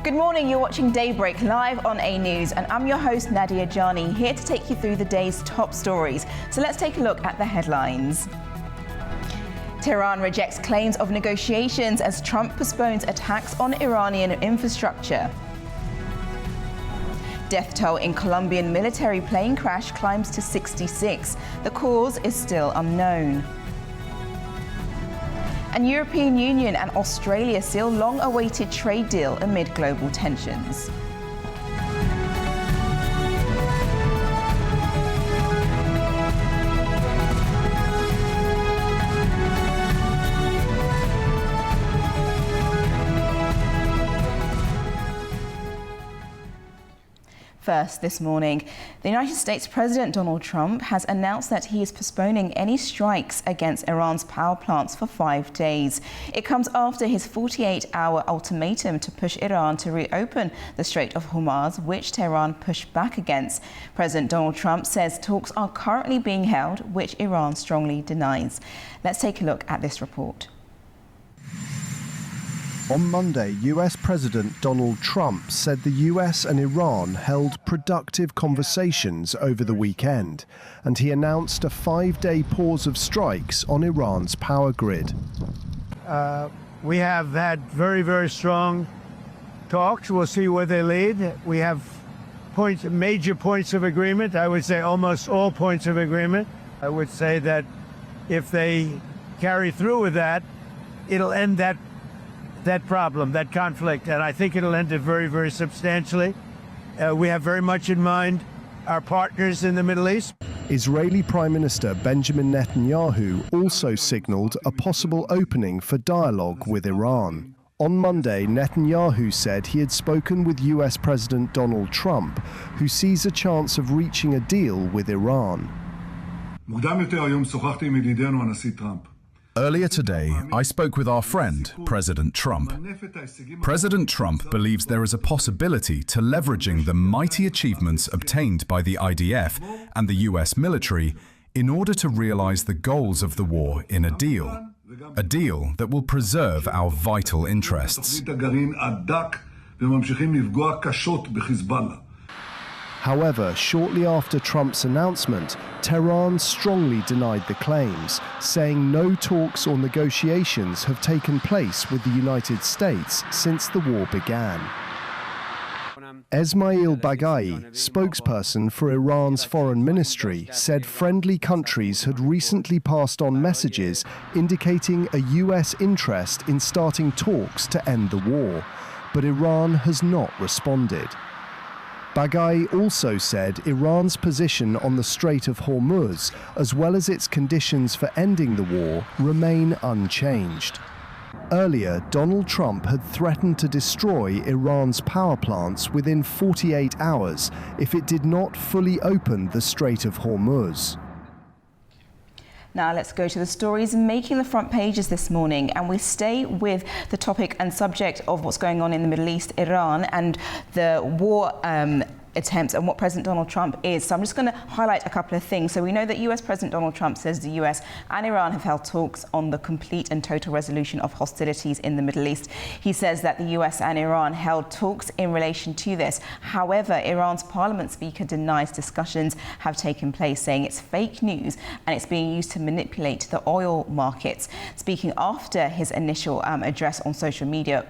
Good morning, you're watching Daybreak live on A News, and I'm your host Nadia Jani, here to take you through the day's top stories. So let's take a look at the headlines. Tehran rejects claims of negotiations as Trump postpones attacks on Iranian infrastructure. Death toll in Colombian military plane crash climbs to 66. The cause is still unknown. And European Union and Australia seal long-awaited trade deal amid global tensions. First this morning, the United States President Donald Trump has announced that he is postponing any strikes against Iran's power plants for 5 days. It comes after his 48-hour ultimatum to push Iran to reopen the Strait of Hormuz, which Tehran pushed back against. President Donald Trump says talks are currently being held, which Iran strongly denies. Let's take a look at this report. On Monday, US President Donald Trump said the US and Iran held productive conversations over the weekend, and he announced a 5-day pause of strikes on Iran's power grid. We have had very, very strong talks. We'll see where they lead. We have major points of agreement. I would say almost all points of agreement. I would say that if they carry through with that, it'll end that problem, that conflict, and I think it'll end it very, very substantially. We have very much in mind our partners in the Middle East. Israeli Prime Minister Benjamin Netanyahu also signaled a possible opening for dialogue with Iran. On Monday, Netanyahu said he had spoken with US President Donald Trump, who sees a chance of reaching a deal with Iran. Earlier today, I spoke with our friend, President Trump. President Trump believes there is a possibility to leveraging the mighty achievements obtained by the IDF and the US military in order to realize the goals of the war in a deal that will preserve our vital interests. However, shortly after Trump's announcement, Tehran strongly denied the claims, saying no talks or negotiations have taken place with the United States since the war began. Esmail Baghai, spokesperson for Iran's foreign ministry, said friendly countries had recently passed on messages indicating a US interest in starting talks to end the war, but Iran has not responded. Baghai also said Iran's position on the Strait of Hormuz, as well as its conditions for ending the war, remain unchanged. Earlier, Donald Trump had threatened to destroy Iran's power plants within 48 hours if it did not fully open the Strait of Hormuz. Now let's go to the stories making the front pages this morning, and we stay with the topic and subject of what's going on in the Middle East, Iran, and the war attempts and what President Donald Trump is. So I'm just going to highlight a couple of things. So we know that US President Donald Trump says the US and Iran have held talks on the complete and total resolution of hostilities in the Middle East. He says that the US and Iran held talks in relation to this. However, Iran's parliament speaker denies discussions have taken place, saying it's fake news and it's being used to manipulate the oil markets. Speaking after his initial address on social media,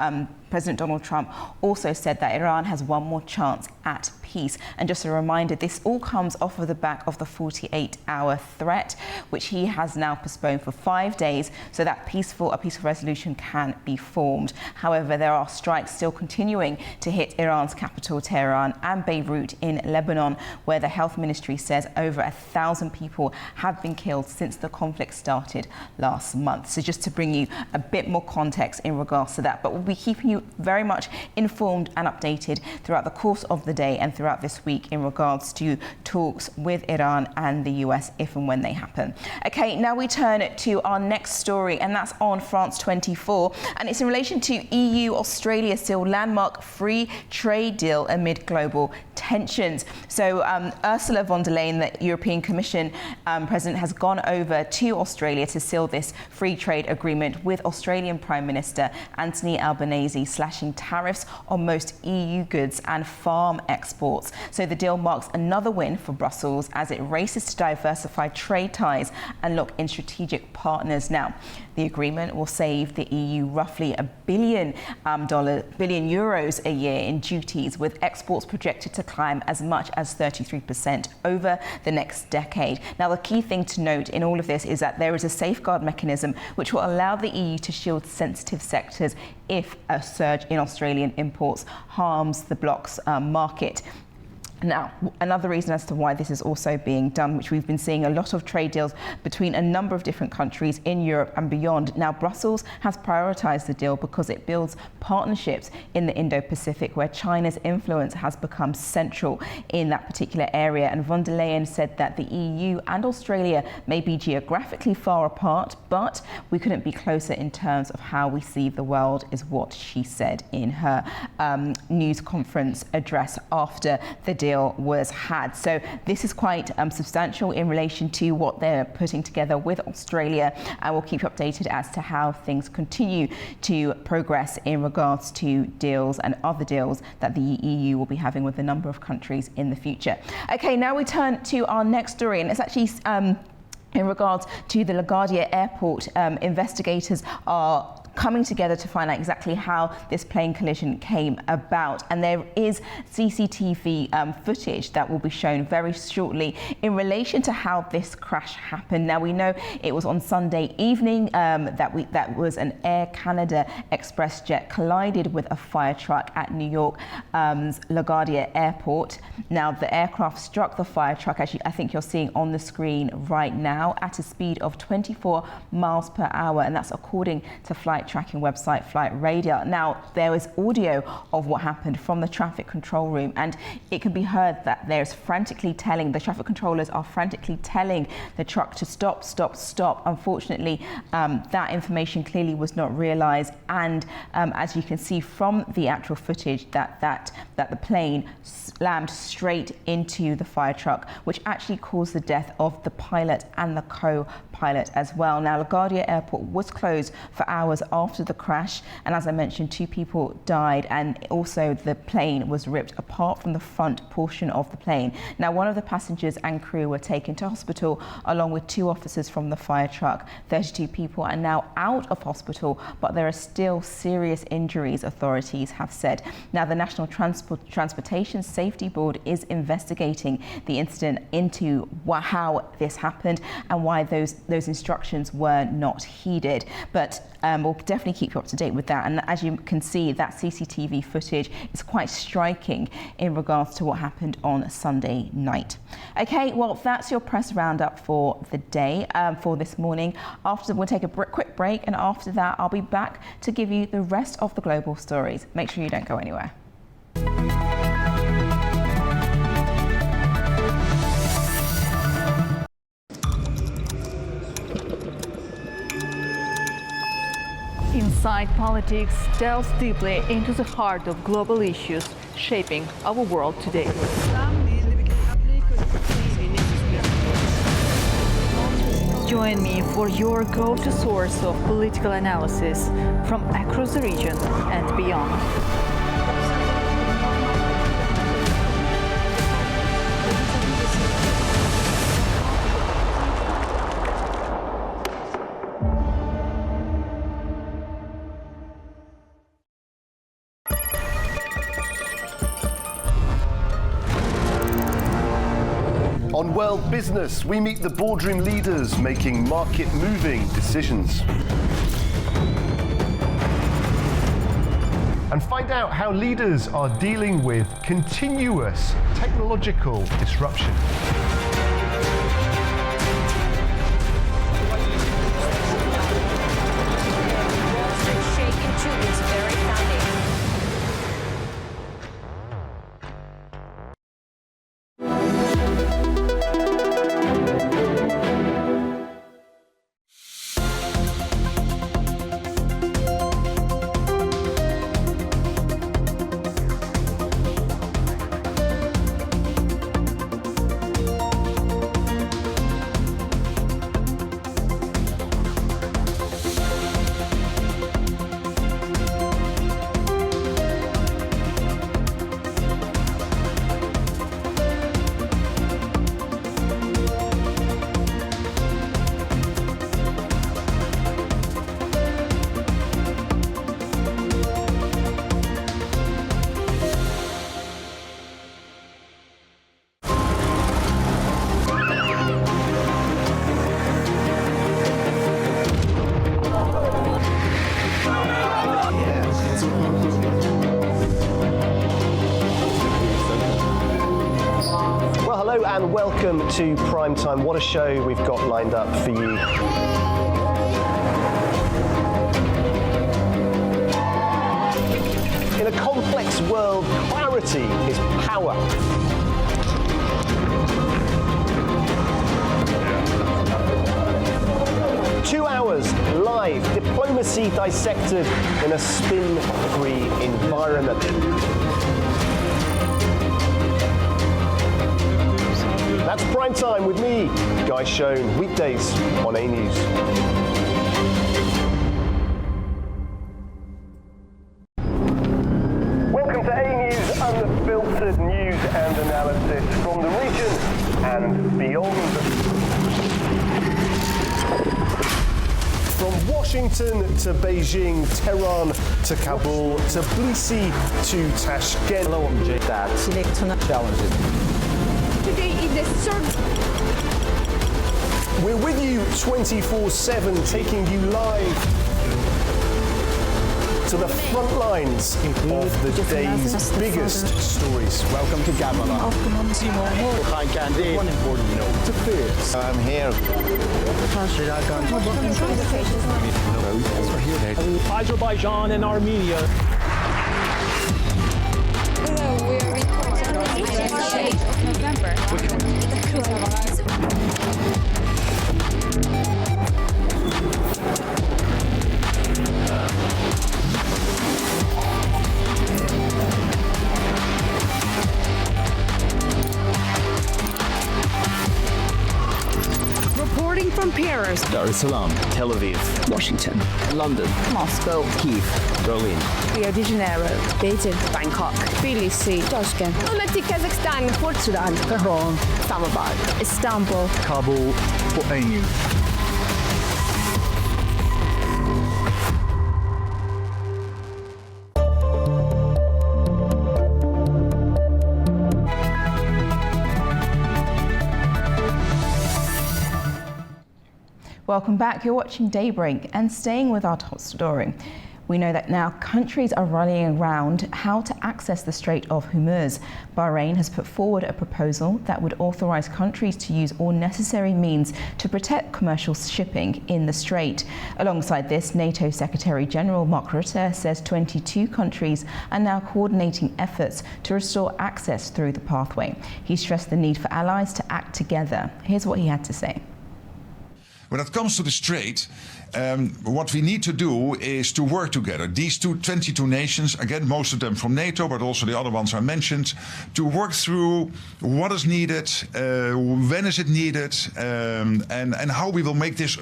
President Donald Trump also said that Iran has one more chance at peace. And just a reminder, this all comes off of the back of the 48-hour threat, which he has now postponed for 5 days so that a peaceful resolution can be formed. However, there are strikes still continuing to hit Iran's capital, Tehran, and Beirut in Lebanon, where the health ministry says over 1,000 people have been killed since the conflict started last month. So just to bring you a bit more context in regards to that, but we'll be keeping you very much informed and updated throughout the course of the day and throughout this week in regards to talks with Iran and the US if and when they happen. Okay, now we turn to our next story, and that's on France 24, and it's in relation to EU-Australia seal landmark free trade deal amid global tensions. So Ursula von der Leyen, the European Commission President, has gone over to Australia to seal this free trade agreement with Australian Prime Minister Anthony Albanese slashing tariffs on most EU goods and farm exports. So the deal marks another win for Brussels as it races to diversify trade ties and lock in strategic partners. Now, the agreement will save the EU roughly $1 billion a year in duties, with exports projected to climb as much as 33% over the next decade. Now, the key thing to note in all of this is that there is a safeguard mechanism which will allow the EU to shield sensitive sectors if a surge in Australian imports harms the bloc's market. Now, another reason as to why this is also being done, which we've been seeing a lot of trade deals between a number of different countries in Europe and beyond. Now, Brussels has prioritized the deal because it builds partnerships in the Indo-Pacific, where China's influence has become central in that particular area. And von der Leyen said that the EU and Australia may be geographically far apart, but we couldn't be closer in terms of how we see the world, is what she said in her news conference address after the deal was had. So this is quite substantial in relation to what they're putting together with Australia, and we'll keep you updated as to how things continue to progress in regards to deals and other deals that the EU will be having with a number of countries in the future. Okay, now we turn to our next story, and it's actually in regards to the LaGuardia Airport. Investigators are coming together to find out exactly how this plane collision came about, and there is CCTV footage that will be shown very shortly in relation to how this crash happened. Now, we know it was on Sunday evening that was an Air Canada Express jet collided with a fire truck at New York's LaGuardia Airport. Now, the aircraft struck the fire truck, as I think you're seeing on the screen right now, at a speed of 24 miles per hour, and that's according to flight tracking website Flight Radar. Now, there was audio of what happened from the traffic control room, and it can be heard that the traffic controllers are frantically telling the truck to stop, stop, stop. Unfortunately, that information clearly was not realized, and as you can see from the actual footage, that the plane slammed straight into the fire truck, which actually caused the death of the pilot and the co-pilot as well. Now, LaGuardia Airport was closed for hours after the crash, and as I mentioned, 2 people died, and also the plane was ripped apart from the front portion of the plane. Now, one of the passengers and crew were taken to hospital along with 2 officers from the fire truck. 32 people are now out of hospital, but there are still serious injuries, authorities have said. Now, the National Transportation Safety Board is investigating the incident into how this happened and why those instructions were not heeded. But we'll definitely keep you up to date with that. And as you can see, that CCTV footage is quite striking in regards to what happened on Sunday night. Okay, well, that's your press roundup for the day, for this morning. We'll take a quick break, and after that, I'll be back to give you the rest of the global stories. Make sure you don't go anywhere. Inside Politics delves deeply into the heart of global issues shaping our world today. Join me for your go-to source of political analysis from across the region and beyond. On World Business, we meet the boardroom leaders making market-moving decisions. And find out how leaders are dealing with continuous technological disruption. welcome to Prime Time. What a show we've got lined up for you. In a complex world, clarity is power. Two hours live, diplomacy dissected in a spin-free environment. That's Prime Time with me, Guy Schoen, weekdays on A News. Welcome to A News, unfiltered news and analysis from the region and beyond. From Washington to Beijing, Tehran to Kabul, to Tbilisi to Tashkent. Hello, I'm Jay. That's challenging. Today is the third. We're with you 24/7, taking you live to the front lines of the day's biggest stories. Welcome to Gabala. One important note to this. I'm here. Azerbaijan and Armenia. Hello, we are recording on the 8th of November. Reporting from Paris, Dar es Salaam, Tel Aviv, Washington, London, Moscow, Kyiv, Berlin, Rio de Janeiro, Beijing, Bangkok, Tbilisi, Tashkent, Almaty, Kazakhstan, Port Sudan, Tehran, Islamabad, Istanbul, Kabul, for A News. Welcome back. You're watching Daybreak and staying with our top story. We know that now countries are rallying around how to access the Strait of Hormuz. Bahrain has put forward a proposal that would authorize countries to use all necessary means to protect commercial shipping in the strait. Alongside this, NATO Secretary General Mark Rutte says 22 countries are now coordinating efforts to restore access through the pathway. He stressed the need for allies to act together. Here's what he had to say. When it comes to the strait, what we need to do is to work together. These 22 nations, again, most of them from NATO, but also the other ones I mentioned, to work through what is needed, when is it needed, and how we will make this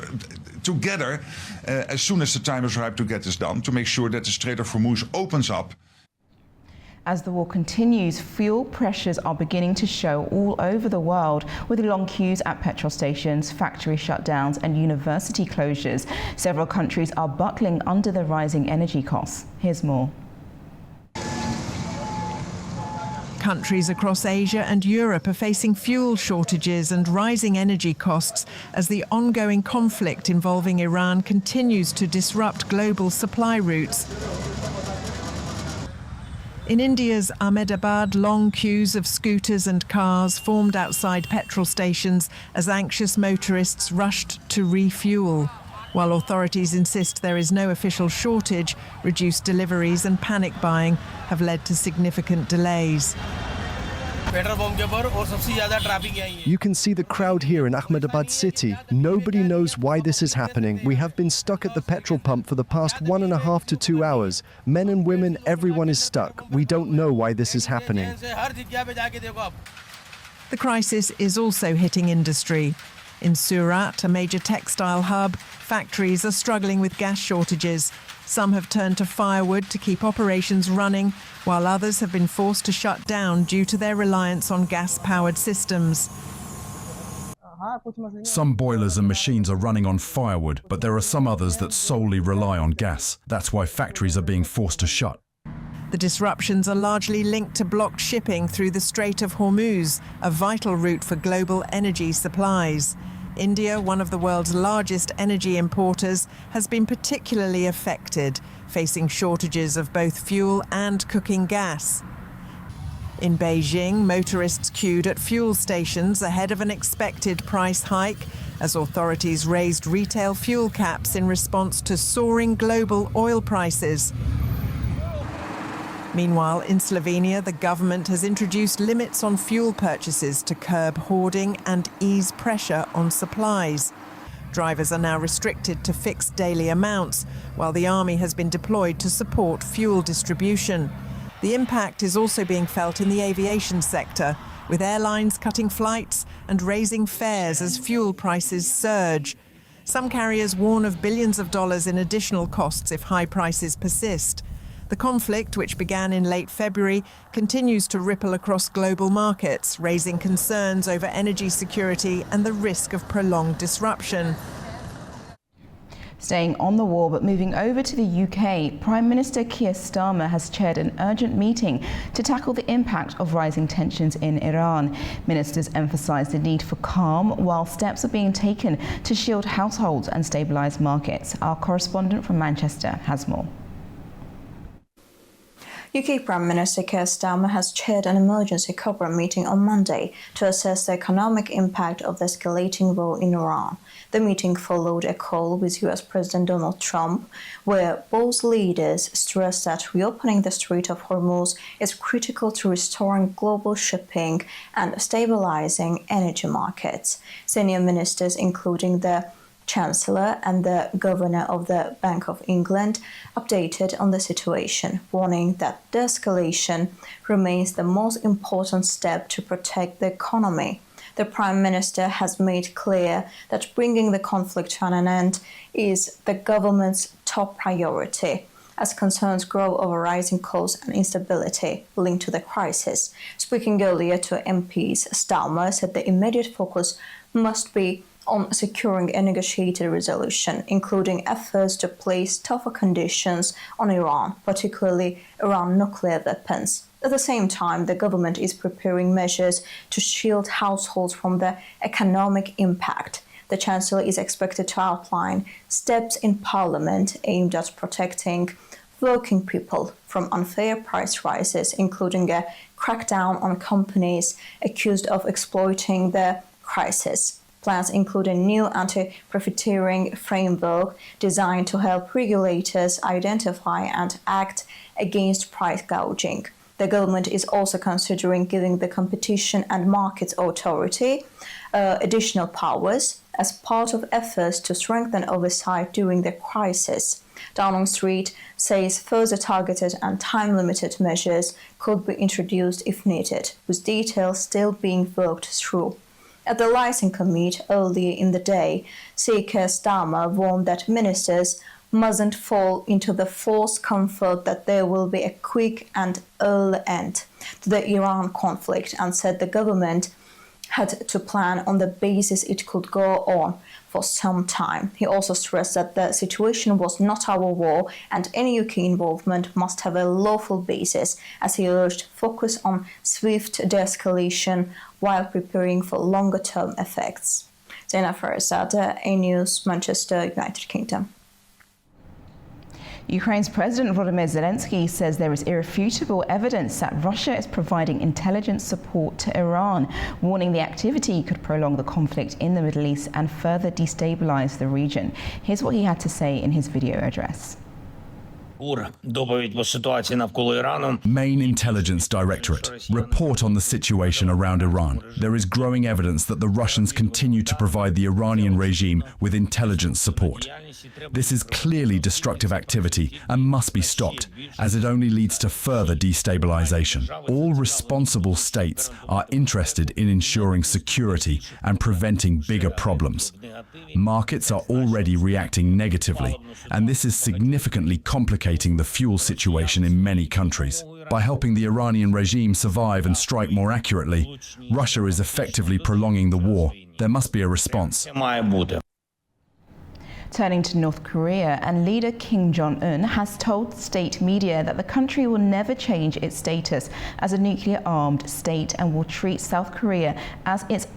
together as soon as the time is ripe to get this done, to make sure that the Strait of Hormuz opens up. As the war continues, fuel pressures are beginning to show all over the world, with long queues at petrol stations, factory shutdowns and university closures. Several countries are buckling under the rising energy costs. Here's more. Countries across Asia and Europe are facing fuel shortages and rising energy costs as the ongoing conflict involving Iran continues to disrupt global supply routes. In India's Ahmedabad, long queues of scooters and cars formed outside petrol stations as anxious motorists rushed to refuel. While authorities insist there is no official shortage, reduced deliveries and panic buying have led to significant delays. You can see the crowd here in Ahmedabad city. Nobody knows why this is happening. We have been stuck at the petrol pump for the past 1.5 to 2 hours. Men and women, everyone is stuck. We don't know why this is happening. The crisis is also hitting industry. In Surat, a major textile hub, factories are struggling with gas shortages. Some have turned to firewood to keep operations running, while others have been forced to shut down due to their reliance on gas-powered systems. Some boilers and machines are running on firewood, but there are some others that solely rely on gas. That's why factories are being forced to shut. The disruptions are largely linked to blocked shipping through the Strait of Hormuz, a vital route for global energy supplies. India, one of the world's largest energy importers, has been particularly affected, facing shortages of both fuel and cooking gas. In Beijing, motorists queued at fuel stations ahead of an expected price hike as authorities raised retail fuel caps in response to soaring global oil prices. Meanwhile, in Slovenia, the government has introduced limits on fuel purchases to curb hoarding and ease pressure on supplies. Drivers are now restricted to fixed daily amounts, while the army has been deployed to support fuel distribution. The impact is also being felt in the aviation sector, with airlines cutting flights and raising fares as fuel prices surge. Some carriers warn of billions of dollars in additional costs if high prices persist. The conflict, which began in late February, continues to ripple across global markets, raising concerns over energy security and the risk of prolonged disruption. Staying on the war but moving over to the UK, Prime Minister Keir Starmer has chaired an urgent meeting to tackle the impact of rising tensions in Iran. Ministers emphasised the need for calm while steps are being taken to shield households and stabilise markets. Our correspondent from Manchester has more. UK Prime Minister Keir Starmer has chaired an emergency Cobra meeting on Monday to assess the economic impact of the escalating war in Iran. The meeting followed a call with US President Donald Trump, where both leaders stressed that reopening the Strait of Hormuz is critical to restoring global shipping and stabilizing energy markets. Senior ministers, including the Chancellor and the Governor of the Bank of England, updated on the situation, warning that de-escalation remains the most important step to protect the economy. The Prime Minister has made clear that bringing the conflict to an end is the government's top priority, as concerns grow over rising costs and instability linked to the crisis. Speaking earlier to MPs, Starmer said the immediate focus must be on securing a negotiated resolution, including efforts to place tougher conditions on Iran, particularly around nuclear weapons. At the same time, the government is preparing measures to shield households from the economic impact. The Chancellor is expected to outline steps in Parliament aimed at protecting working people from unfair price rises, including a crackdown on companies accused of exploiting the crisis. Plans include a new anti-profiteering framework designed to help regulators identify and act against price gouging. The government is also considering giving the Competition and Markets Authority additional powers as part of efforts to strengthen oversight during the crisis. Downing Street says further targeted and time-limited measures could be introduced if needed, with details still being worked through. At the Liaison Committee earlier in the day, Keir Starmer warned that ministers mustn't fall into the false comfort that there will be a quick and early end to the Iran conflict, and said the government had to plan on the basis it could go on for some time. He also stressed that the situation was not our war and any UK involvement must have a lawful basis, as he urged focus on swift de-escalation while preparing for longer-term effects. Zaina Farizadeh, A News, Manchester, United Kingdom. Ukraine's President Volodymyr Zelensky says there is irrefutable evidence that Russia is providing intelligence support to Iran, warning the activity could prolong the conflict in the Middle East and further destabilize the region. Here's what he had to say in his video address. Main Intelligence Directorate. Report on the situation around Iran. There is growing evidence that the Russians continue to provide the Iranian regime with intelligence support. This is clearly destructive activity and must be stopped, as it only leads to further destabilization. All responsible states are interested in ensuring security and preventing bigger problems. Markets are already reacting negatively, and this is significantly complicating the fuel situation in many countries. By helping the Iranian regime survive and strike more accurately, Russia is effectively prolonging the war. There must be a response. Turning to North Korea, and leader Kim Jong-un has told state media that the country will never change its status as a nuclear-armed state and will treat South Korea as its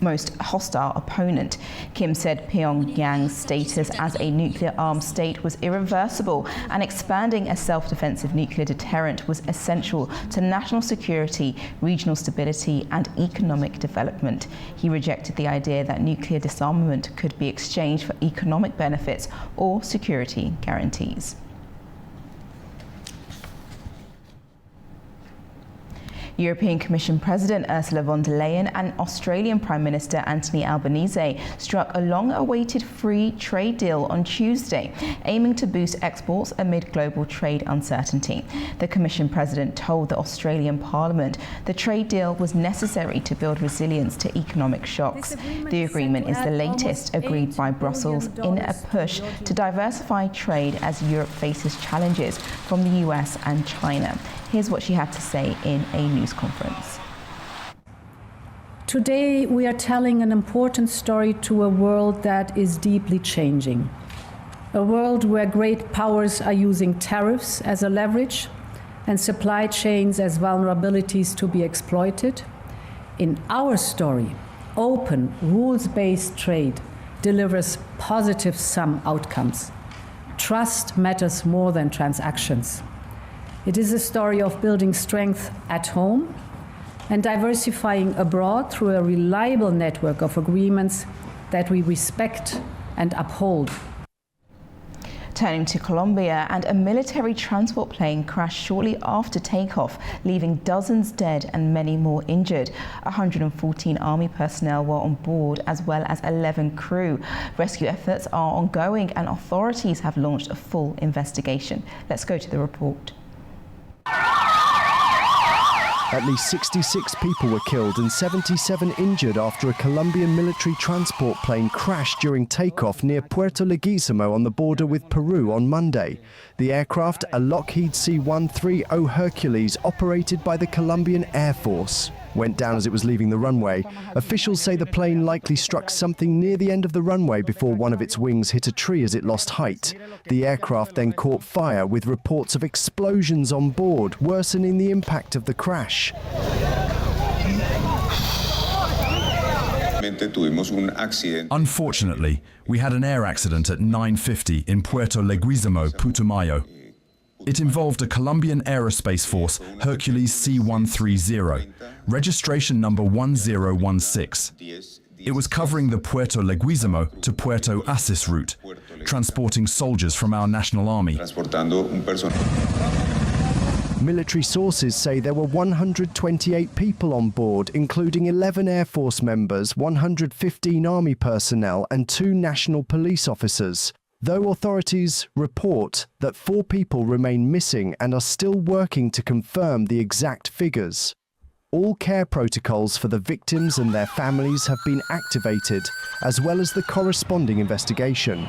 most hostile opponent. Kim said Pyongyang's status as a nuclear-armed state was irreversible, and expanding a self-defensive nuclear deterrent was essential to national security, regional stability, and economic development. He rejected the idea that nuclear disarmament could be exchanged for economic benefits or security guarantees. European Commission President Ursula von der Leyen and Australian Prime Minister Anthony Albanese struck a long-awaited free trade deal on Tuesday, aiming to boost exports amid global trade uncertainty. The Commission President told the Australian Parliament the trade deal was necessary to build resilience to economic shocks. The agreement is the latest agreed by Brussels in a push to diversify trade as Europe faces challenges from the US and China. Here's what she had to say in a news conference. Today, we are telling an important story to a world that is deeply changing. A world where great powers are using tariffs as a leverage and supply chains as vulnerabilities to be exploited. In our story, open, rules-based trade delivers positive sum outcomes. Trust matters more than transactions. It is a story of building strength at home and diversifying abroad through a reliable network of agreements that we respect and uphold. Turning to Colombia, and a military transport plane crashed shortly after takeoff, leaving dozens dead and many more injured. 114 army personnel were on board, as well as 11 crew. Rescue efforts are ongoing and authorities have launched a full investigation. Let's go to the report. At least 66 people were killed and 77 injured after a Colombian military transport plane crashed during takeoff near Puerto Leguizamo on the border with Peru on Monday. The aircraft, a Lockheed C-130 Hercules operated by the Colombian Air Force, went down as it was leaving the runway. Officials say the plane likely struck something near the end of the runway before one of its wings hit a tree as it lost height. The aircraft then caught fire, with reports of explosions on board, worsening the impact of the crash. Unfortunately, we had an air accident at 9:50 in Puerto Leguizamo, Putumayo. It involved a Colombian Aerospace Force Hercules C-130, registration number 1016. It was covering the Puerto Leguizamo to Puerto Asis route, transporting soldiers from our national army. Military sources say there were 128 people on board, including 11 Air Force members, 115 Army personnel and 2 national police officers. Though authorities report that 4 people remain missing and are still working to confirm the exact figures. All care protocols for the victims and their families have been activated, as well as the corresponding investigation.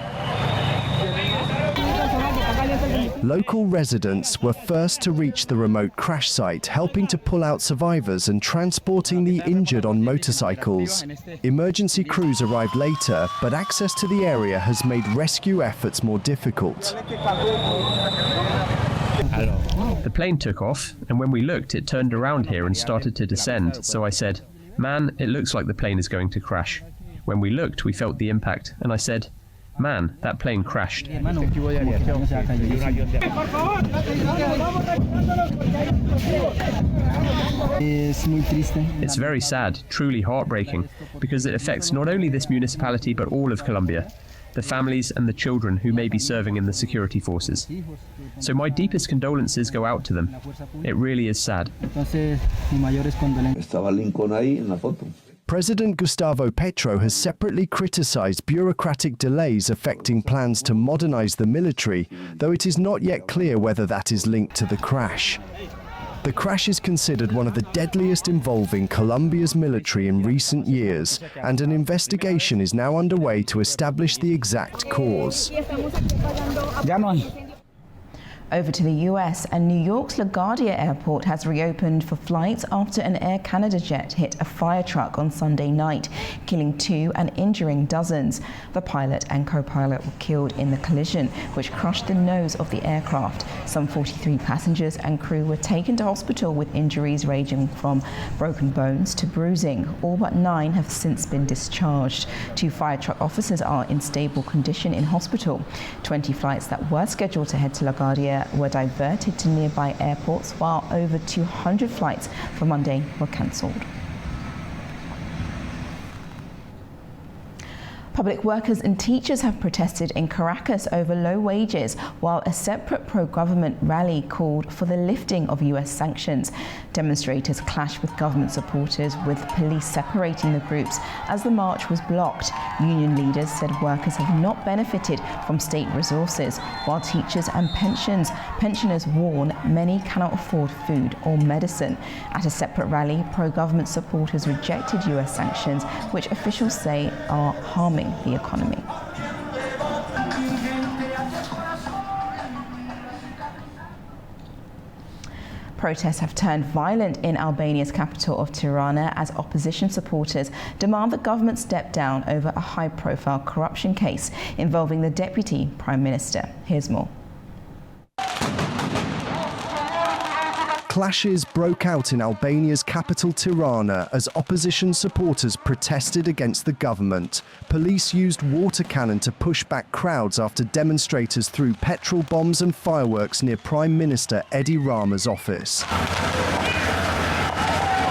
Local residents were first to reach the remote crash site, helping to pull out survivors and transporting the injured on motorcycles. Emergency crews arrived later, but access to the area has made rescue efforts more difficult. The plane took off, and when we looked, it turned around here and started to descend. So I said, "Man, it looks like the plane is going to crash." When we looked, we felt the impact, and I said, "Man, that plane crashed." It's very sad, truly heartbreaking, because it affects not only this municipality but all of Colombia, the families and the children who may be serving in the security forces. So my deepest condolences go out to them. It really is sad. President Gustavo Petro has separately criticized bureaucratic delays affecting plans to modernize the military, though it is not yet clear whether that is linked to the crash. The crash is considered one of the deadliest involving Colombia's military in recent years, and an investigation is now underway to establish the exact cause. Over to the US, and New York's LaGuardia Airport has reopened for flights after an Air Canada jet hit a fire truck on Sunday night, killing 2 and injuring dozens. The pilot and co-pilot were killed in the collision, which crushed the nose of the aircraft. Some 43 passengers and crew were taken to hospital with injuries ranging from broken bones to bruising. All but 9 have since been discharged. 2 fire truck officers are in stable condition in hospital. 20 flights that were scheduled to head to LaGuardia were diverted to nearby airports, while over 200 flights for Monday were cancelled. Public workers and teachers have protested in Caracas over low wages, while a separate pro-government rally called for the lifting of US sanctions. Demonstrators clashed with government supporters, with police separating the groups as the march was blocked. Union leaders said workers have not benefited from state resources, while teachers and pensioners warn many cannot afford food or medicine. At a separate rally, pro-government supporters rejected US sanctions, which officials say are harming the economy. Protests have turned violent in Albania's capital of Tirana as opposition supporters demand the government step down over a high-profile corruption case involving the deputy prime minister. Here's more. Clashes broke out in Albania's capital Tirana as opposition supporters protested against the government. Police used water cannon to push back crowds after demonstrators threw petrol bombs and fireworks near Prime Minister Edi Rama's office.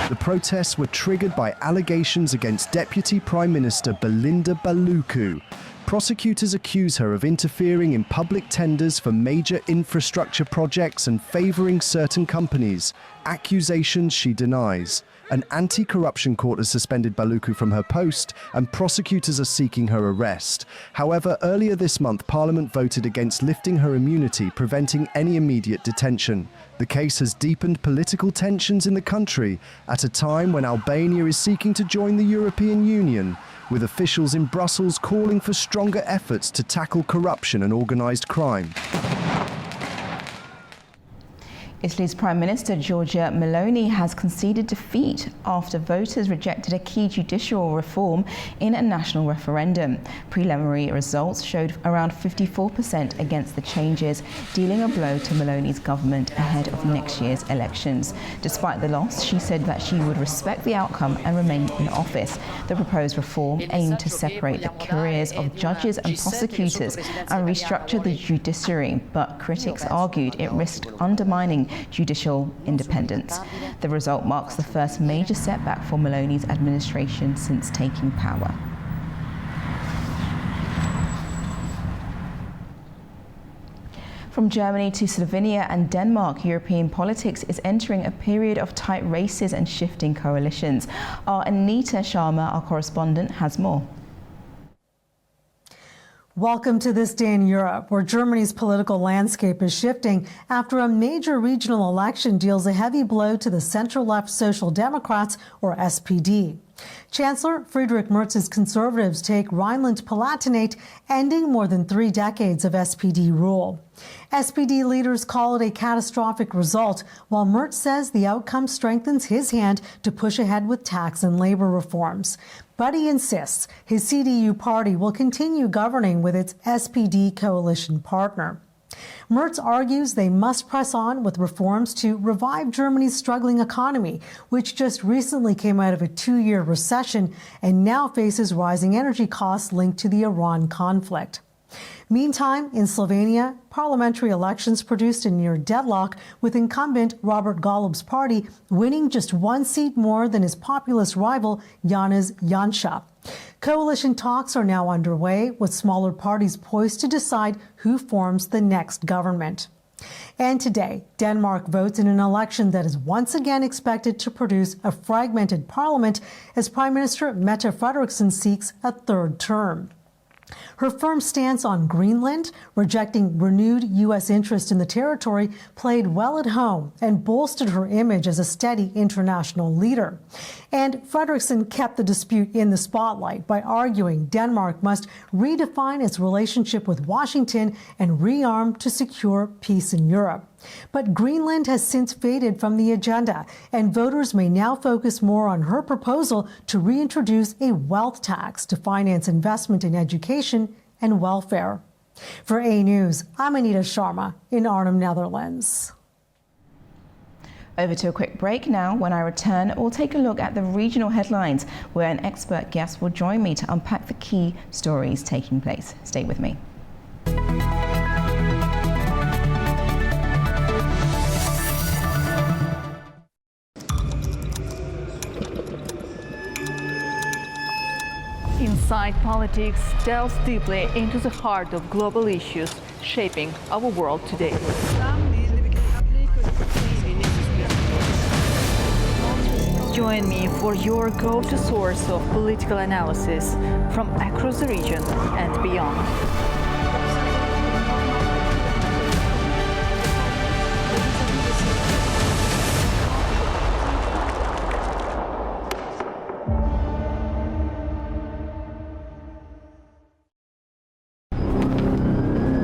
The protests were triggered by allegations against Deputy Prime Minister Belinda Baluku. Prosecutors accuse her of interfering in public tenders for major infrastructure projects and favouring certain companies, accusations she denies. An anti-corruption court has suspended Baluku from her post, and prosecutors are seeking her arrest. However, earlier this month, Parliament voted against lifting her immunity, preventing any immediate detention. The case has deepened political tensions in the country at a time when Albania is seeking to join the European Union, with officials in Brussels calling for stronger efforts to tackle corruption and organised crime. Italy's Prime Minister Giorgia Meloni has conceded defeat after voters rejected a key judicial reform in a national referendum. Preliminary results showed around 54% against the changes, dealing a blow to Meloni's government ahead of next year's elections. Despite the loss, she said that she would respect the outcome and remain in office. The proposed reform aimed to separate the careers of judges and prosecutors and restructure the judiciary, but critics argued it risked undermining judicial independence. The result marks the first major setback for Meloni's administration since taking power. From Germany to Slovenia and Denmark, European politics is entering a period of tight races and shifting coalitions. Our Anita Sharma, our correspondent, has more. Welcome to This Day in Europe, where Germany's political landscape is shifting after a major regional election deals a heavy blow to the center-left Social Democrats, or SPD. Chancellor Friedrich Merz's Conservatives take Rhineland-Palatinate, ending more than 3 decades of SPD rule. SPD leaders call it a catastrophic result, while Merz says the outcome strengthens his hand to push ahead with tax and labor reforms. But he insists his CDU party will continue governing with its SPD coalition partner. Merz argues they must press on with reforms to revive Germany's struggling economy, which just recently came out of a 2-year recession and now faces rising energy costs linked to the Iran conflict. Meantime, in Slovenia, parliamentary elections produced a near deadlock, with incumbent Robert Golob's party winning just 1 seat more than his populist rival Janez Janša. Coalition talks are now underway, with smaller parties poised to decide who forms the next government. And today, Denmark votes in an election that is once again expected to produce a fragmented parliament as Prime Minister Mette Frederiksen seeks a 3rd term. Her firm stance on Greenland, rejecting renewed U.S. interest in the territory, played well at home and bolstered her image as a steady international leader. And Frederiksen kept the dispute in the spotlight by arguing Denmark must redefine its relationship with Washington and rearm to secure peace in Europe. But Greenland has since faded from the agenda, and voters may now focus more on her proposal to reintroduce a wealth tax to finance investment in education and welfare. For A News, I'm Anita Sharma in Arnhem, Netherlands. Over to a quick break now. When I return, we'll take a look at the regional headlines, where an expert guest will join me to unpack the key stories taking place. Stay with me. Inside Politics delves deeply into the heart of global issues shaping our world today. Join me for your go-to source of political analysis from across the region and beyond.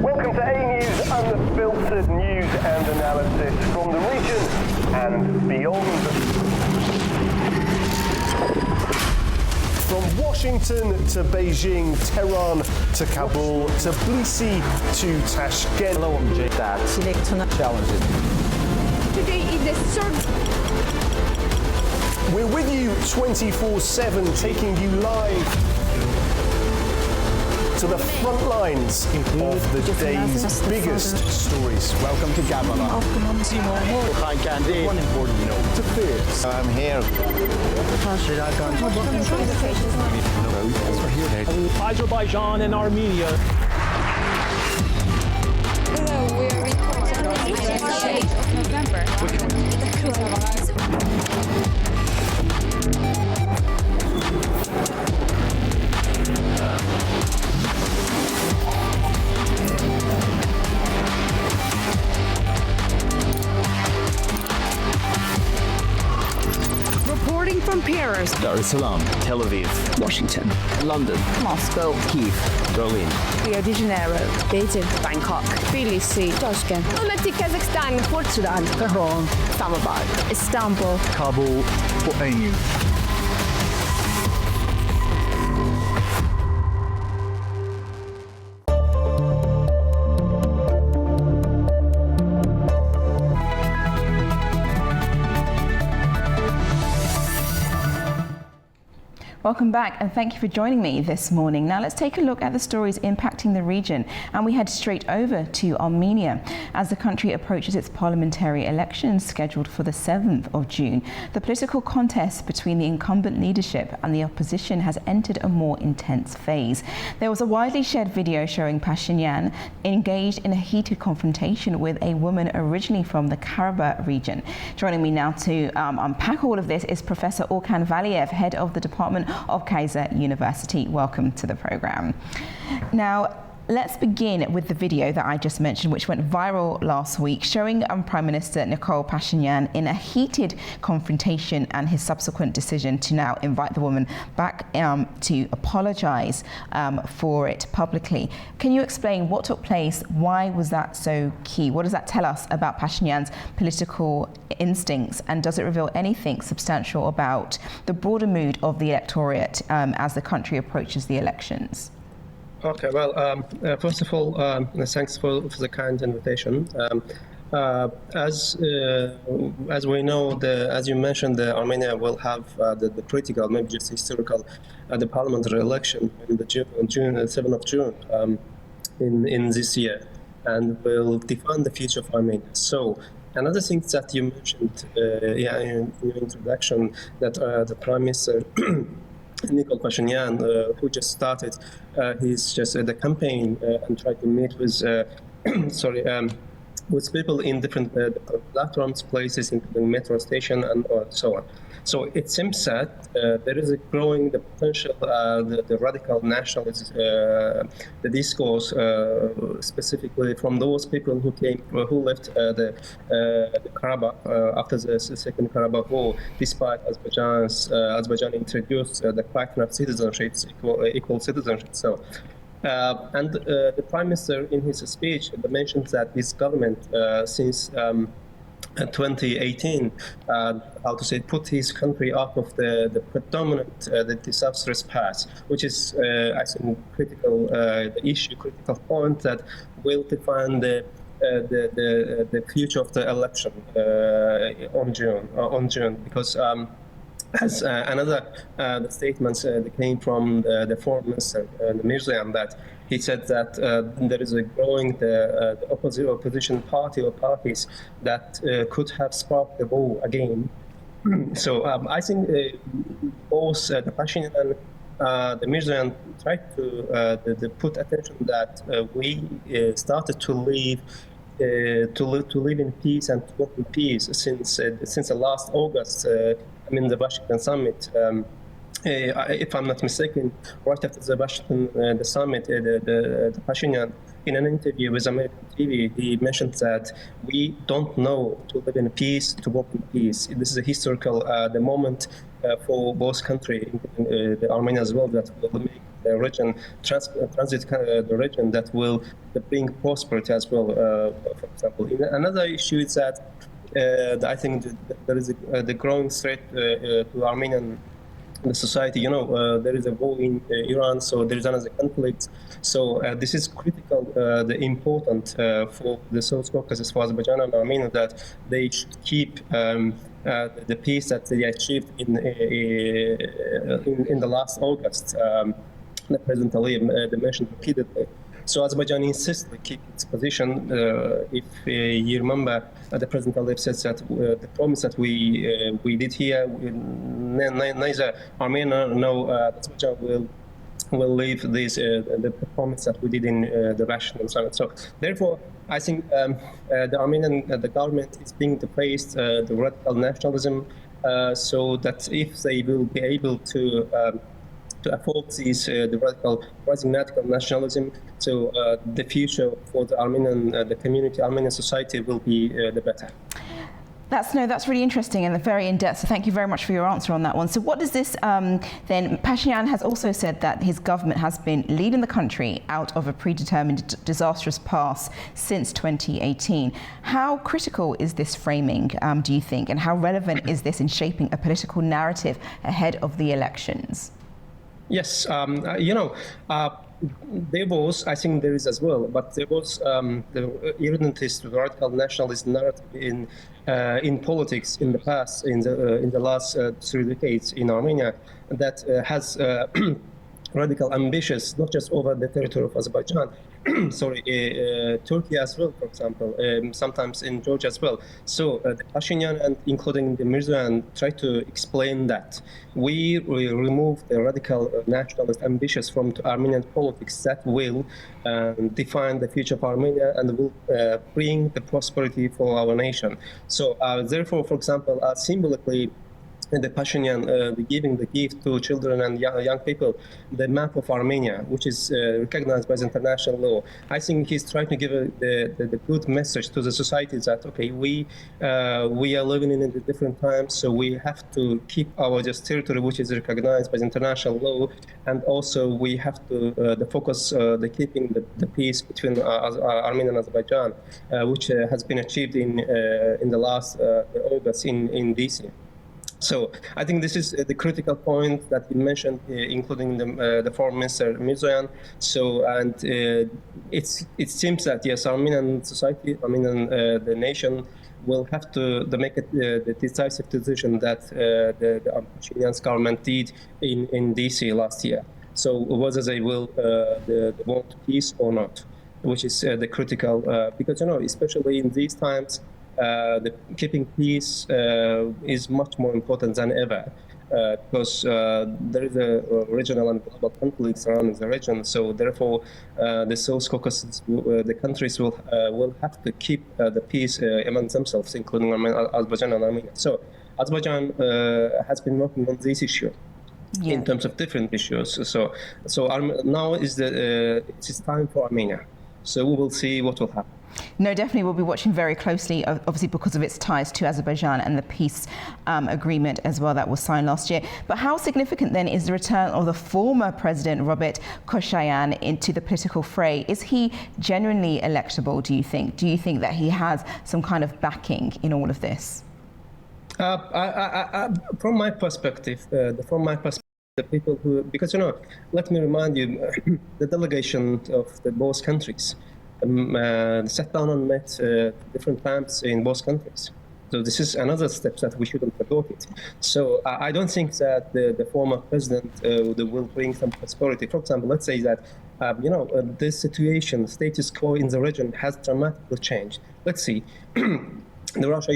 Welcome to A News, unfiltered news and analysis from the region and beyond. From Washington to Beijing, Tehran to Kabul, to Tbilisi to Tashkent. Hello, I'm Jay. That's challenging. Today is the third. We're with you 24/7, taking you live to the front lines of the day's biggest stories. Welcome to Gabala. One important note to fears. I'm here. Azerbaijan and Armenia. Hello, we are reporting on the shade of November. Reporting from Paris, Dar es Salaam, Tel Aviv, Washington, London, Moscow, Kyiv, Berlin, Rio de Janeiro, Beijing, Bangkok, Tbilisi, Tashkent, Almaty, Kazakhstan, Port Sudan, Tehran, Islamabad, Istanbul, Kabul. For A News. Welcome back, and thank you for joining me this morning. Now let's take a look at the stories impacting the region, and we head straight over to Armenia. As the country approaches its parliamentary elections scheduled for the 7th of June, the political contest between the incumbent leadership and the opposition has entered a more intense phase. There was a widely shared video showing Pashinyan engaged in a heated confrontation with a woman originally from the Karabakh region. Joining me now to unpack all of this is Professor Orkan Valiev, head of the Department of Kaiser University. Welcome to the program. Now, let's begin with the video that I just mentioned, which went viral last week, showing Prime Minister Nikol Pashinyan in a heated confrontation and his subsequent decision to now invite the woman back to apologize for it publicly. Can you explain what took place? Why was that so key? What does that tell us about Pashinyan's political instincts, and does it reveal anything substantial about the broader mood of the electorate as the country approaches the elections? Okay, well, first of all, thanks for the kind invitation. As we know, as you mentioned, Armenia will have the critical, maybe just historical, the parliamentary election in the June 7th of June in this year, and will define the future of Armenia. So another thing that you mentioned, in your introduction, that the Prime Minister Nikol Pashinyan, who just started his the campaign and tried to meet with with people in different platforms, places, including metro station and so on. So it seems that there is a growing the potential, the radical nationalism, the discourse, specifically from those people who left the Karabakh after the Second Karabakh War, despite Azerbaijan introduced the question of citizenships, equal citizenship. So. And the Prime Minister, in his speech, mentioned that this government, since 2018, put his country out of the predominant, the disastrous path, which is, I think, critical, the issue, critical point that will define the future of the election on June, because. As another the statements that came from the foreign minister, Mirzian, that he said that there is a growing the opposition party or parties that could have sparked the war again. So I think both the Pashinyan and the Mirzian tried to put attention that we started to live. To live in peace and to work in peace since the last August. The Washington summit. If I'm not mistaken, right after the Washington the summit, the Pashinyan, in an interview with American TV, he mentioned that we don't know to live in peace, to work in peace. This is a historical the moment for both countries, the Armenia as well, that will make the region transit the region that will bring prosperity as well. For example, another issue is that. I think there is the growing threat to Armenian society. There is a war in Iran, so there is another conflict. So this is critical, the important for the South Caucasus, for Azerbaijan and Armenia, that they should keep the peace that they achieved in the last August. The President Aliyev mentioned repeatedly. So Azerbaijan insists to keep its position. If you remember, the President Aliyev says that the promise that we did here, neither Armenia nor Azerbaijan will leave this the promise that we did in the Washington summit. So therefore, I think the Armenian the government is being to face the radical nationalism, so that if they will be able to afford this the rising radical nationalism, so the future for the Armenian the community, Armenian society will be the better. That's really interesting and very in-depth, so thank you very much for your answer on that one. So what does this then, Pashinyan has also said that his government has been leading the country out of a predetermined disastrous past since 2018. How critical is this framing, do you think, and how relevant is this in shaping a political narrative ahead of the elections? Yes, there was, I think there is as well, but there was the irredentist radical nationalist narrative in politics in the past, in the last 3 decades in Armenia, that has radical ambitions, not just over the territory of Azerbaijan, Turkey as well, for example, sometimes in Georgia as well. So the Pashinyan and including the Mirzian try to explain that we remove the radical nationalist ambitions from Armenian politics that will define the future of Armenia and will bring the prosperity for our nation. So therefore, for example, symbolically, the Pashinyan giving the gift to children and young people, the map of Armenia, which is recognized by the international law. I think he's trying to give the good message to the society that, okay, we are living in different times, so we have to keep our just territory, which is recognized by the international law, and also we have to focus the keeping the peace between Armenia and Azerbaijan, which has been achieved in the last August in DC. So I think this is the critical point that you mentioned, including the foreign minister Mirzian. So and it seems that yes, Armenian society, the nation will have to make the decisive decision that the Pashinyan's government did in DC last year. So whether they will want peace or not, which is the critical because especially in these times. The keeping peace is much more important than ever. because there is a regional and global conflicts around the region. So therefore, the South Caucasus, the countries will have to keep the peace among themselves, including Azerbaijan and Armenia. So Azerbaijan has been working on this issue. Yeah. In terms of different issues. So now it is time for Armenia. So we will see what will happen. No, definitely we'll be watching very closely, obviously because of its ties to Azerbaijan and the peace agreement as well that was signed last year. But how significant then is the return of the former president, Robert Koshayan, into the political fray? Is he genuinely electable, do you think? Do you think that he has some kind of backing in all of this? From my perspective, the people who, because let me remind you, the delegation of both countries sat down and met different times in both countries. So this is another step that we shouldn't forget it. So I don't think that the former president will bring some prosperity. For example, let's say that this situation, status quo in the region has dramatically changed. Let's see. Russia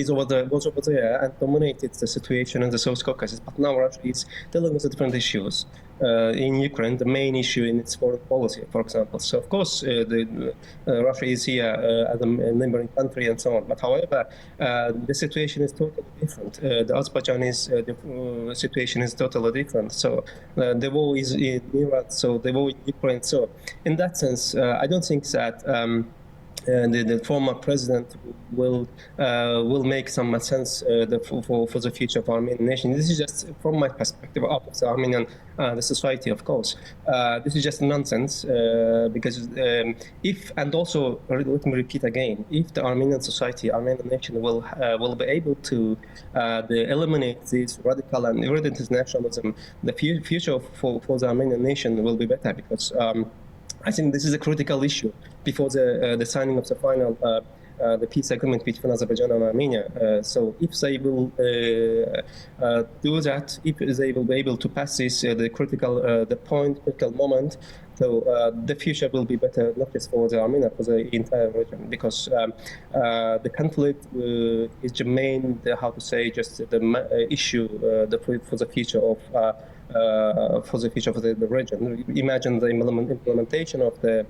was over there and dominated the situation in the South Caucasus, but now Russia is dealing with different issues. In Ukraine, the main issue in its foreign policy, for example. So, of course, Russia is here as a neighboring country and so on. But, however, the situation is totally different. The Azerbaijan situation is totally different. So, the war is in Iran, so the war in Ukraine. So, in that sense, I don't think that the former president will make some sense for the future of Armenian nation. This is just from my perspective of the Armenian the society, of course. This is just nonsense because and also let me repeat again, if the Armenian society, Armenian nation will be able to eliminate this radical and irredentic nationalism, the future for the Armenian nation will be better because. I think this is a critical issue before the signing of the final the peace agreement between Azerbaijan and Armenia. So if they will do that, if they will be able to pass this, the critical moment, so the future will be better, not just for the Armenia, for the entire region, because the conflict is the main, just the issue for the future of the region. Imagine the implementation of the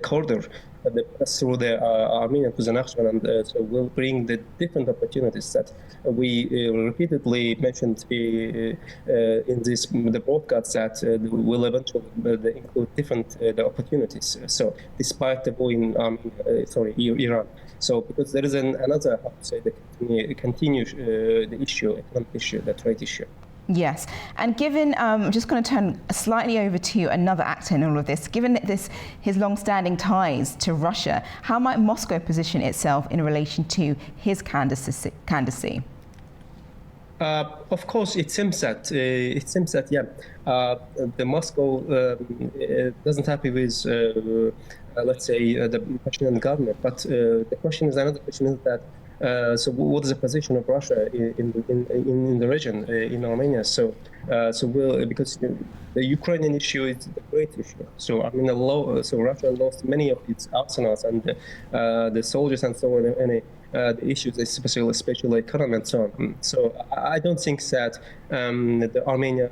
corridor through the Armenia to the Nakhchivan, and so will bring the different opportunities that we repeatedly mentioned in the broadcast that will eventually include different opportunities. So despite the war in Iran. So because there is another, the continuous the issue, economic issue, the trade issue. Yes, and given, I'm just going to turn slightly over to another actor in all of this. Given his long-standing ties to Russia, how might Moscow position itself in relation to his candidacy? Of course, it seems that the Moscow doesn't happy with let's say the Russian government, but the question is another question is that. So what is the position of Russia in the region, in Armenia? So because the Ukrainian issue is a great issue. So Russia lost many of its arsenals and the soldiers and so on, and the issues, especially economy and so on. So I don't think that the Armenia,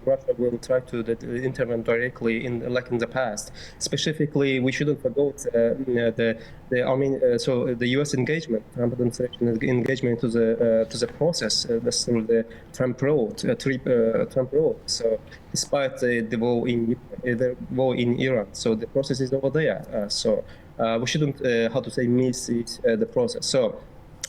Russia will try to intervene directly like in the past. Specifically, we shouldn't forget the Armenia, so the U.S. engagement, Trump administration engagement to the process through the Trump road. So despite the war in Iran, so the process is over there. So we shouldn't miss the process. So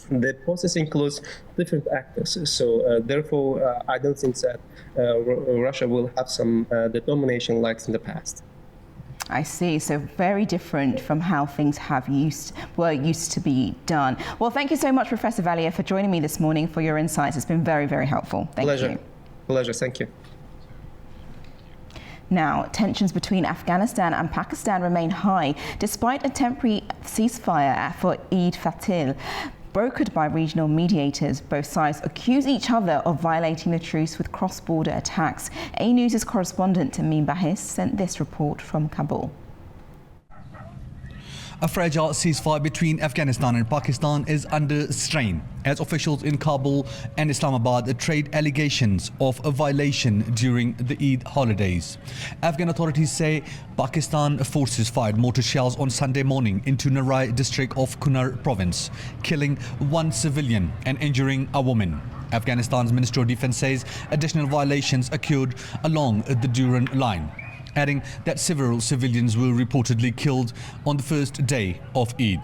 the process includes different actors. So therefore, I don't think that Russia will have the domination like in the past. I see. So very different from how things were used to be done. Well, thank you so much, Professor Vallier, for joining me this morning for your insights. It's been very, very helpful. Thank you. Pleasure. Thank you. Now, tensions between Afghanistan and Pakistan remain high, despite a temporary ceasefire for Eid Fatil. Brokered by regional mediators, both sides accuse each other of violating the truce with cross-border attacks. A News' correspondent Tamim Bahis sent this report from Kabul. A fragile ceasefire between Afghanistan and Pakistan is under strain as officials in Kabul and Islamabad trade allegations of a violation during the Eid holidays. Afghan authorities say Pakistan forces fired mortar shells on Sunday morning into Narai district of Kunar province, killing one civilian and injuring a woman. Afghanistan's Ministry of Defense says additional violations occurred along the Durand line, adding that several civilians were reportedly killed on the first day of Eid.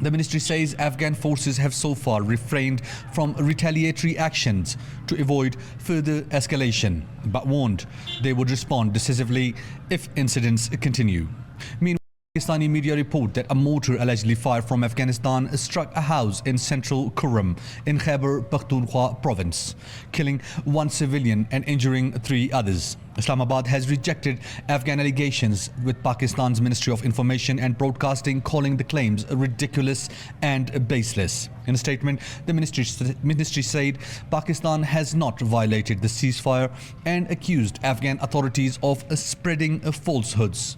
The ministry says Afghan forces have so far refrained from retaliatory actions to avoid further escalation, but warned they would respond decisively if incidents continue. Meanwhile, Pakistani media report that a mortar allegedly fired from Afghanistan struck a house in central Kurram in Khyber Pakhtunkhwa province, killing one civilian and injuring three others. Islamabad has rejected Afghan allegations, with Pakistan's Ministry of Information and Broadcasting calling the claims ridiculous and baseless. In a statement, the ministry said Pakistan has not violated the ceasefire and accused Afghan authorities of spreading falsehoods.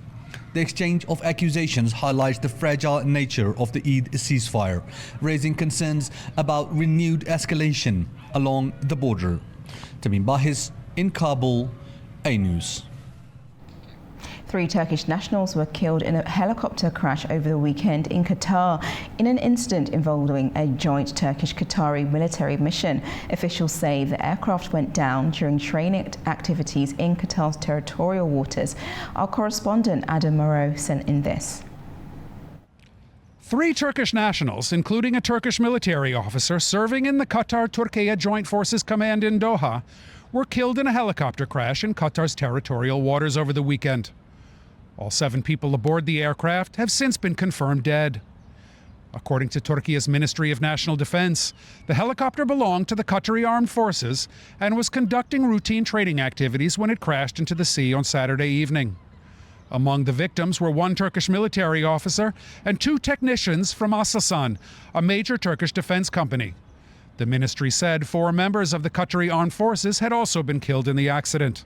The exchange of accusations highlights the fragile nature of the Eid ceasefire, raising concerns about renewed escalation along the border. Tamim Bahis in Kabul, A News. 3 Turkish nationals were killed in a helicopter crash over the weekend in Qatar in an incident involving a joint Turkish-Qatari military mission. Officials say the aircraft went down during training activities in Qatar's territorial waters. Our correspondent Adam Moreau sent in this. 3 Turkish nationals, including a Turkish military officer serving in the Qatar-Turkiye Joint Forces Command in Doha, were killed in a helicopter crash in Qatar's territorial waters over the weekend. All 7 people aboard the aircraft have since been confirmed dead. According to Turkey's Ministry of National Defense, the helicopter belonged to the Qatari Armed Forces and was conducting routine training activities when it crashed into the sea on Saturday evening. Among the victims were 1 Turkish military officer and 2 technicians from Aselsan, a major Turkish defense company. The ministry said 4 members of the Qatari Armed Forces had also been killed in the accident.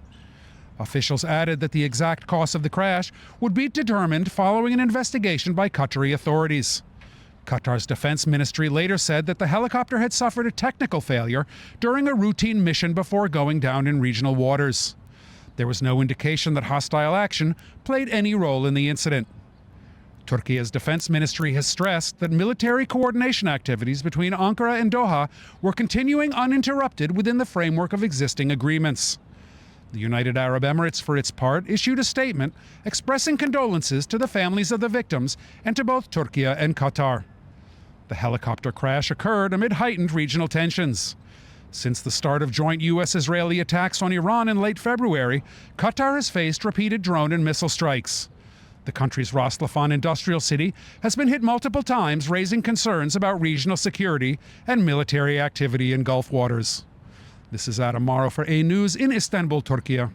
Officials added that the exact cause of the crash would be determined following an investigation by Qatari authorities. Qatar's defense ministry later said that the helicopter had suffered a technical failure during a routine mission before going down in regional waters. There was no indication that hostile action played any role in the incident. Turkey's defense ministry has stressed that military coordination activities between Ankara and Doha were continuing uninterrupted within the framework of existing agreements. The United Arab Emirates, for its part, issued a statement expressing condolences to the families of the victims and to both Turkey and Qatar. The helicopter crash occurred amid heightened regional tensions. Since the start of joint U.S.-Israeli attacks on Iran in late February, Qatar has faced repeated drone and missile strikes. The country's Ras Laffan industrial city has been hit multiple times, raising concerns about regional security and military activity in Gulf waters. This is Adam Morrow for A News in Istanbul, Turkey.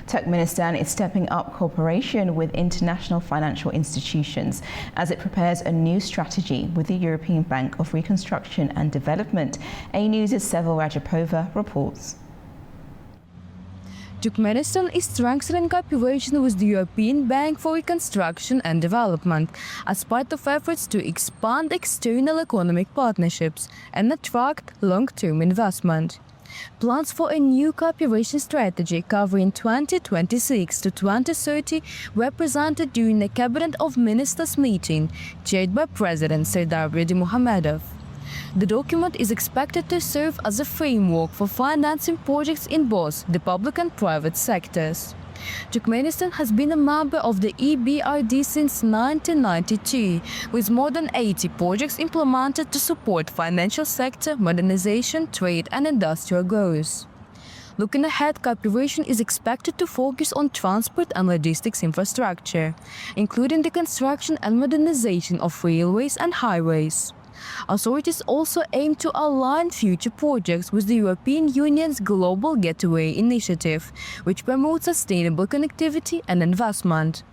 Turkmenistan is stepping up cooperation with international financial institutions as it prepares a new strategy with the European Bank of Reconstruction and Development. A News' Sevil Rajapova reports. Turkmenistan is strengthening cooperation with the European Bank for Reconstruction and Development as part of efforts to expand external economic partnerships and attract long-term investment. Plans for a new cooperation strategy covering 2026 to 2030 were presented during a Cabinet of Ministers meeting chaired by President Serdar Berdimuhamedov. The document is expected to serve as a framework for financing projects in both the public and private sectors. Turkmenistan has been a member of the EBRD since 1992, with more than 80 projects implemented to support financial sector modernization, trade and industrial growth. Looking ahead, cooperation is expected to focus on transport and logistics infrastructure, including the construction and modernization of railways and highways. Authorities also aim to align future projects with the European Union's Global Gateway Initiative, which promotes sustainable connectivity and investment.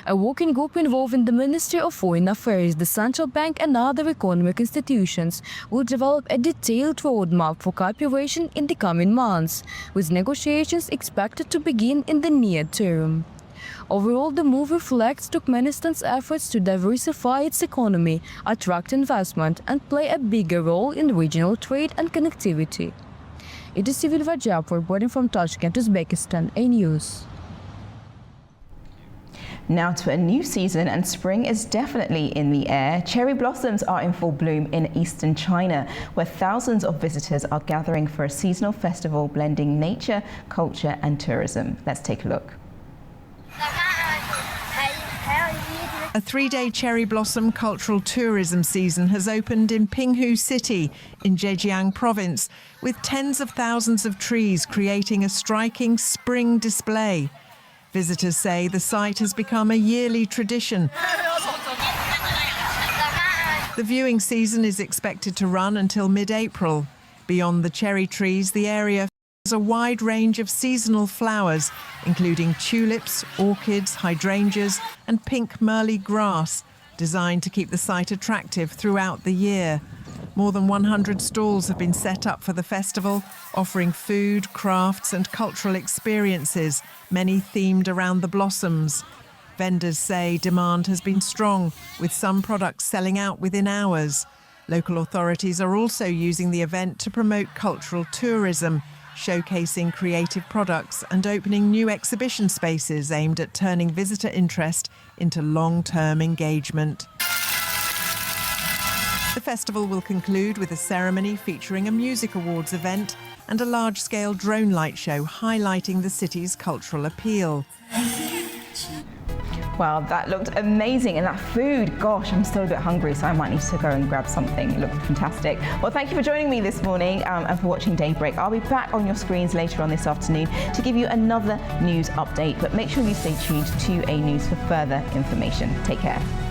A working group involving the Ministry of Foreign Affairs, the Central Bank and other economic institutions will develop a detailed roadmap for cooperation in the coming months, with negotiations expected to begin in the near term. Overall, the move reflects Turkmenistan's efforts to diversify its economy, attract investment, and play a bigger role in regional trade and connectivity. It is Sivil Vajab reporting from Tashkent, Uzbekistan, A News. Now to a new season, and spring is definitely in the air. Cherry blossoms are in full bloom in eastern China, where thousands of visitors are gathering for a seasonal festival blending nature, culture and tourism. Let's take a look. A three-day cherry blossom cultural tourism season has opened in Pinghu City in Zhejiang province, with tens of thousands of trees creating a striking spring display. Visitors say the site has become a yearly tradition. The viewing season is expected to run until mid-April. Beyond the cherry trees, the area has a wide range of seasonal flowers, including tulips, orchids, hydrangeas and pink Merle grass, designed to keep the site attractive throughout the year. More than 100 stalls have been set up for the festival, offering food, crafts and cultural experiences, many themed around the blossoms. Vendors say demand has been strong, with some products selling out within hours. Local authorities are also using the event to promote cultural tourism, showcasing creative products and opening new exhibition spaces aimed at turning visitor interest into long-term engagement. The festival will conclude with a ceremony featuring a music awards event and a large-scale drone light show highlighting the city's cultural appeal. Wow, that looked amazing. And that food, gosh, I'm still a bit hungry, so I might need to go and grab something. It looked fantastic. Well, thank you for joining me this morning and for watching Daybreak. I'll be back on your screens later on this afternoon to give you another news update, but make sure you stay tuned to A News for further information. Take care.